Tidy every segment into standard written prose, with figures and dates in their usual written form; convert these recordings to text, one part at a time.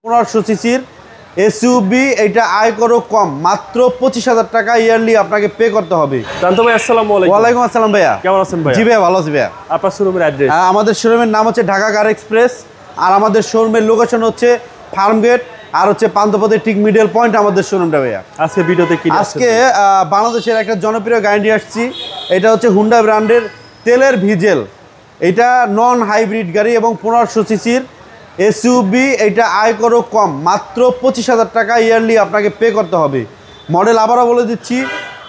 1500 সিসির এসইউভি, এটা আয় করো কম, মাত্র 25,000 টাকা ইয়ারলি আপনাকে পে করতে হবে। শান্ত ভাই আসসালামু আলাইকুম। ওয়ালাইকুম আসসালাম ভাইয়া, কেমন আছেন ভাই? জি ভাইয়া ভালো আছি ভাইয়া। আপনার শোরুমের অ্যাড্রেস? আমাদের শোরুমের নাম হচ্ছে ঢাকা কার এক্সপ্রেস, আর আমাদের শোরুমের লোকেশন হচ্ছে ফার্মগেট আর হচ্ছে পান্থপথের ঠিক মিডল পয়েন্ট আমাদের শোরুমটা ভাইয়া। আজকে ভিডিওতে কি আজকে বাংলাদেশের একটা জনপ্রিয় গাড়ি নিয়ে আসছি। এটা হচ্ছে হুন্ডা ব্র্যান্ডের তেলের ভিজেল। এটা নন হাইব্রিড গাড়ি এবং 1500 সিসির এসইউভি। এটা আয় করো কম, মাত্র 25,000 টাকা ইয়ারলি আপনাকে পে করতে হবে। মডেল আবারও বলে দিচ্ছি,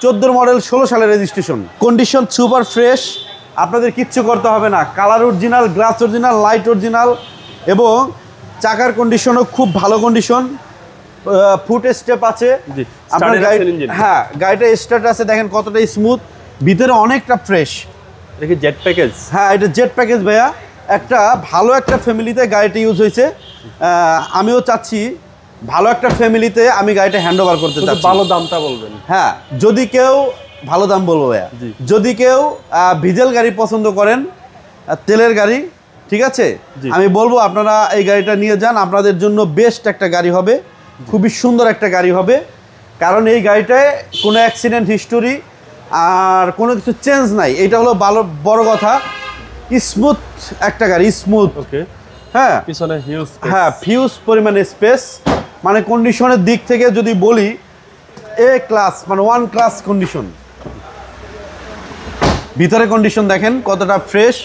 14 মডেল, 16 সালের রেজিস্ট্রেশন। কন্ডিশন সুপার ফ্রেশ, আপনাদের কিচ্ছু করতে হবে না। Colour original, glass original, light original এবং চাকার কন্ডিশনও খুব ভালো কন্ডিশন। ফুট স্টেপ আছে আপনার গাড়ি। হ্যাঁ, গাড়িটা স্টার্ট আছে, দেখেন কতটা স্মুথ, ভিতরে অনেকটা ফ্রেশ। দেখি জেট প্যাকেজ। হ্যাঁ, এটা জেট প্যাকেজ ভাইয়া। একটা ভালো একটা ফ্যামিলিতে গাড়িটা ইউজ হয়েছে। আমিও চাচ্ছি ভালো একটা ফ্যামিলিতে আমি গাড়িটা হ্যান্ড ওভার করতে চাচ্ছি। ভালো দামটা বলবেন? হ্যাঁ, যদি কেউ ভালো দাম বলবো ভাইয়া, যদি কেউ ডিজেল গাড়ি পছন্দ করেন, তেলের গাড়ি, ঠিক আছে, আমি বলবো আপনারা এই গাড়িটা নিয়ে যান। আপনাদের জন্য বেস্ট একটা গাড়ি হবে, খুবই সুন্দর একটা গাড়ি হবে। কারণ এই গাড়িটায় কোনো অ্যাক্সিডেন্ট হিস্টোরি আর কোনো কিছু চেঞ্জ নাই। এটা হলো ভালো বড় কথা। স্মুথ একটা গাড়ি, স্মুথ। ওকে, হ্যাঁ, পিছনে হিউজ, হ্যাঁ হিউজ পরিমাণে স্পেস। মানে কন্ডিশনের দিক থেকে যদি বলি, এ ক্লাস, মানে ওয়ান ক্লাস কন্ডিশন। ভিতরে কন্ডিশন দেখেন কতটা ফ্রেশ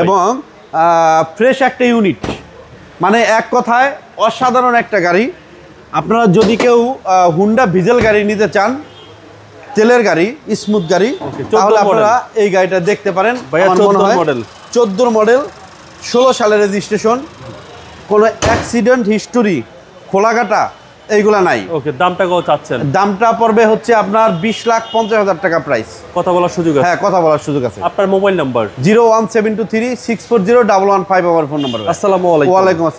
এবং ফ্রেশ একটা ইউনিট। মানে এক কথায় অসাধারণ একটা গাড়ি। আপনারা যদি কেউ হুন্ডা ডিজেল গাড়ি নিতে চান, তেলের গাড়ি, স্মুথ গাড়ি, তাহলে আপনারা এই গাড়িটা দেখতে পারেন। 14 মডেল, 16 সালের রেজিস্ট্রেশন। কোনো অ্যাক্সিডেন্ট হিস্টোরি, খোলাঘাটা এইগুলা নাই। ওকে, দামটা কত চাচ্ছেন? দামটা পড়বে হচ্ছে আপনার 20,50,000 টাকা প্রাইস। কথা বলার সুযোগ আছে? হ্যাঁ, কথা বলার সুযোগ আছে। আপনার মোবাইল নাম্বার? 01723 640 115 আমার ফোন নাম্বার। আসসালামু আলাইকুম। ওয়ালাইকুম আসসালাম।